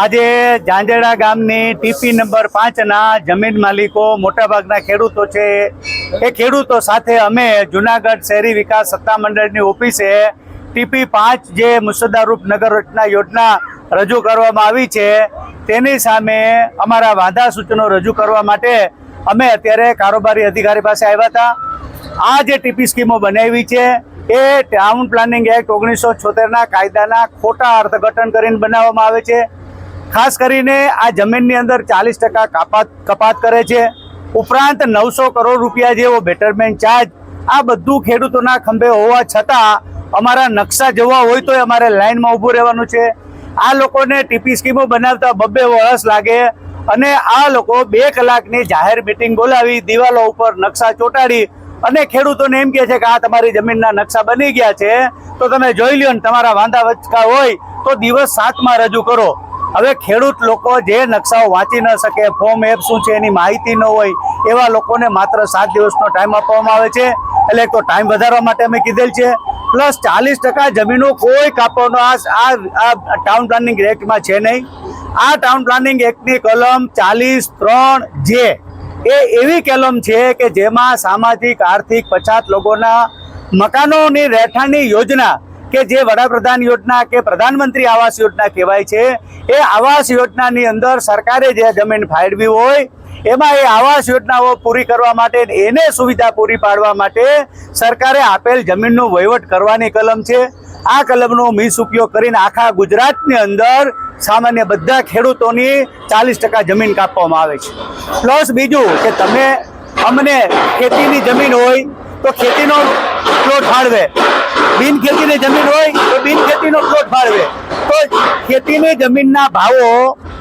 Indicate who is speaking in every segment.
Speaker 1: આજે ઝાંઝેડા ગામની TP number 5ના જમીન માલિકો મોટાભાગના ખેડૂતો છે એ ખેડૂતો સાથે અમે જુનાગઢ શહેરી વિકાસ સત્તામંડળની ઓફિસે ટીપી 5 જે મુસદ્દારૂપ નગર રચના યોજના રજૂ કરવામાં આવી છે તેની સામે અમારા વાંધા સૂચનો રજૂ કરવા માટે અમે અત્યારે કારોબારી અધિકારી પાસે આવ્યા હતા। આ જે ટીપી સ્કીમો બનાવી છે એ ટાઉન પ્લાનિંગ એક્ટ 1976ના કાયદાના ખોટા અર્થઘટન કરીને બનાવવામાં આવે છે। ખાસ કરીને આ જમીનની અંદર 40% કપાત કરે છે, ઉપરાંત 900 કરોડ રૂપિયા જેવો બેટરમેન્ટ ચાર્જ, આ બધું ખેડૂતોના ખંભે હોવા છતાં અમારા નકશા જોવા હોય તો અમારે લાઇનમાં ઊભું રહેવાનું છે। આ લોકોને ટીપી સ્કીમો બનાવતા 2 વર્ષ લાગે અને આ લોકો 2 કલાકની જાહેર મિટિંગ બોલાવી દિવાલો ઉપર નકશા ચોંટાડી અને ખેડૂતોને એમ કહે છે કે આ તમારી જમીનના નકશા બની ગયા છે તો તમે જોઈ લ્યો ને તમારા વાંધા વચકા હોય તો દિવસ 7માં રજૂ કરો। હવે ખેડૂત લોકો જે નકશાઓ વાંચી ન શકે, ફોર્મ એપ શું છે એની માહિતી ન હોય એવા લોકોને માત્ર 7 દિવસનો ટાઈમ આપવામાં આવે છે। એટલે તો ટાઈમ વધારવા માટે અમે કીધેલ છે, પ્લસ 40% જમીનો કોઈ કાપવાનો આ ટાઉન પ્લાનિંગ એક્ટમાં છે નહીં। આ ટાઉન પ્લાનિંગ એક્ટની કલમ 43(3) જે એ એવી કલમ છે કે જેમાં સામાજિક આર્થિક પછાત લોકોના મકાનોની રહેઠાણની યોજના કે જે વડાપ્રધાન યોજના કે પ્રધાનમંત્રી આવાસ યોજના કહેવાય છે, એ આવાસ યોજનાની અંદર સરકારે જે જમીન ફાળવી હોય એમાં એ આવાસ યોજનાઓ પૂરી કરવા માટે એને સુવિધા પૂરી પાડવા માટે સરકારે આપેલ જમીનનો વહીવટ કરવાની કલમ છે। આ કલમનો મિસઉપયોગ કરીને આખા ગુજરાતની અંદર સામાન્ય બધા ખેડૂતોની 40% જમીન કાપવામાં આવે છે। પ્લસ બીજું કે તમે અમને ખેતીની જમીન હોય તો ખેતીનો પ્લોટ ફાળવે, બિન ખેતીની જમીન હોય તો બિન ખેતીનો પ્લોટ ફાળવે। તો ખેતીની જમીનના ભાવો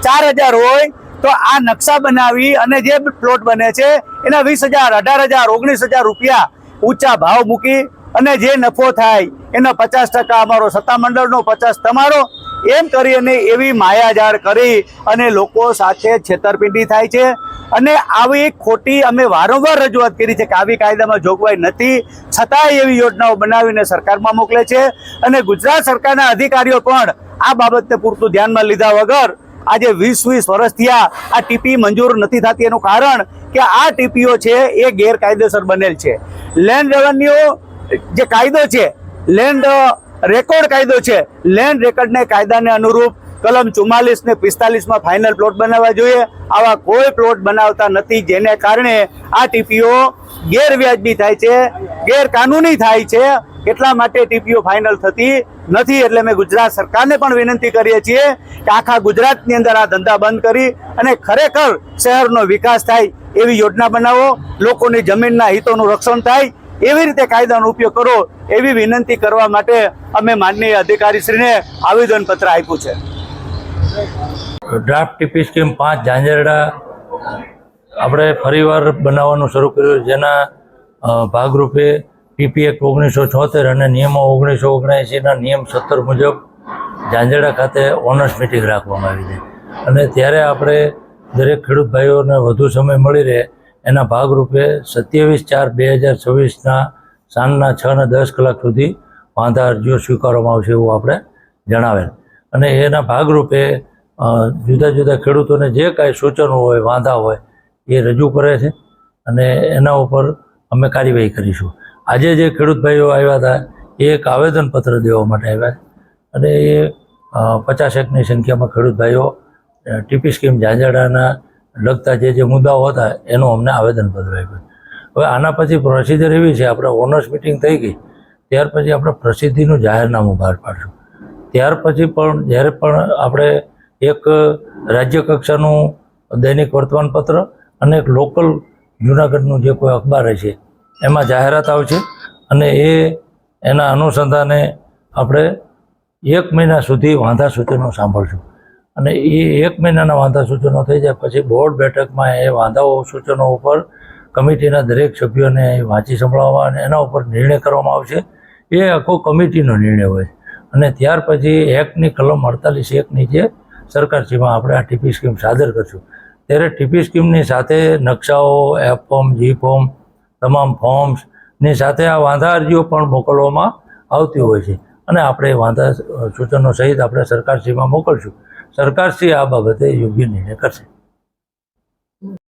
Speaker 1: 4000 હોય તો આ નકશા બનાવી અને જે પ્લોટ બને છે એના 20,000, 18,000, 19,000 રૂપિયા ઊંચા ભાવ મૂકી અને જે નફો થાય એનો 50% અમારો સત્તામંડળનો, 50% તમારો, એમ કરી અને એવી માયાજાળ કરી અને લોકો સાથે છેતરપિંડી થાય છે। અને આવી ખોટી અમે વારંવાર રજૂઆત કરી છે કે આવી કાયદામાં જોગવાઈ નથી, છતાંય એવી યોજનાઓ બનાવીને સરકારમાં મોકલે છે અને ગુજરાત સરકારના અધિકારીઓ પણ આ બાબતને પૂરતું ધ્યાનમાં લીધા વગર આજે 20 વર્ષથી આ ટીપી મંજૂર નથી થતી। એનું કારણ કે આ ટીપીઓ છે એ ગેરકાયદેસર બનેલ છે। લેન્ડ રેવન્યુ જે કાયદો છે, લેન્ડ રેકોર્ડ કાયદો છે, લેન્ડ રેકોર્ડને કાયદાને અનુરૂપ કલમ 44 ને 45માં ફાઇનલ પ્લોટ બનાવવા જોઈએ। આવા કોઈ પ્લોટ બનાવતા નથી, જેને કારણે આ ટીપીઓ ગેરવ્યાજબી થાય છે, ગેરકાનૂની થાય છે। એટલા માટે ટીપીઓ ફાઇનલ થતી નથી। એટલે મેં ગુજરાત સરકારને પણ વિનંતી કરીએ છીએ કે આખા ગુજરાતની અંદર આ ધંધા બંધ કરી અને ખરેખર શહેરનો વિકાસ થાય એવી યોજના બનાવો, લોકોની જમીનના હિતોનું રક્ષણ થાય એવી રીતે કાયદાનો ઉપયોગ કરો, એવી વિનંતી કરવા માટે અમે માનનીય અધિકારીશ્રીને આવેદનપત્ર આપ્યું છે।
Speaker 2: ડ્રાફ્ટ ટીપી સ્કીમ 5 ઝાંઝેરડા આપણે ફરીવાર બનાવવાનું શરૂ કર્યું, જેના ભાગરૂપે ટીપી એક્ટ 1976 અને નિયમો 1979ના નિયમ 17 મુજબ ઝાંઝેડા ખાતે ઓનર્સ મિટિંગ રાખવામાં આવી છે અને ત્યારે આપણે દરેક ખેડૂત ભાઈઓને વધુ સમય મળી રહે એના ભાગરૂપે 27/4/2026ના સાંજના 6 ને 10 કલાક સુધી વાંધા અરજીઓ સ્વીકારવામાં આવશે એવું આપણે જણાવેલ અને એના ભાગરૂપે જુદા જુદા ખેડૂતોને જે કાંઈ સૂચનો હોય, વાંધા હોય એ રજૂ કરે છે અને એના ઉપર અમે કાર્યવાહી કરીશું। આજે જે ખેડૂત ભાઈઓ આવ્યા હતા એ એક આવેદનપત્ર દેવા માટે આવ્યા અને એ 50-1ની સંખ્યામાં ખેડૂત ભાઈઓ ટીપી સ્કીમ ઝાંઝેડાના લગતા જે મુદ્દાઓ હતા એનું અમને આવેદનપત્ર આપ્યું। હવે આના પછી પ્રોસિજર એવી છે, આપણે ઓનર્સ મિટિંગ થઈ ગઈ ત્યાર પછી આપણે પ્રસિદ્ધિનું જાહેરનામું બહાર પાડશું। ત્યાર પછી પણ જ્યારે પણ આપણે એક રાજ્ય કક્ષાનું દૈનિક વર્તમાનપત્ર અને એક લોકલ જૂનાગઢનું જે કોઈ અખબાર હશે એમાં જાહેરાત આવશે અને એના અનુસંધાને આપણે 1 મહિના સુધી વાંધા સૂચનો સાંભળશું અને એ 1 મહિનાના વાંધા સૂચનો થઈ જાય પછી બોર્ડ બેઠકમાં એ વાંધાઓ સૂચનો ઉપર કમિટીના દરેક સભ્યોને વાંચી સંભળાવવા અને એના ઉપર નિર્ણય કરવામાં આવશે। એ આખો કમિટીનો નિર્ણય હોય અને ત્યાર પછી એક્ટની કલમ 48(1) નીચે સરકારશ્રીમાં આપણે આ ટીપી સ્કીમ સાદર કરશું। ત્યારે ટીપી સ્કીમની સાથે નકશાઓ, એફ ફોર્મ, જી ફોર્મ, તમામ ફોર્મ્સની સાથે આ વાંધા અરજીઓ પણ મોકલવામાં આવતી હોય છે અને આપણે વાંધા સૂચનો સહિત આપણે સરકારશ્રીમાં મોકલશું। સરકારશ્રી આ બાબતે યોગ્ય નિર્ણય કરશે.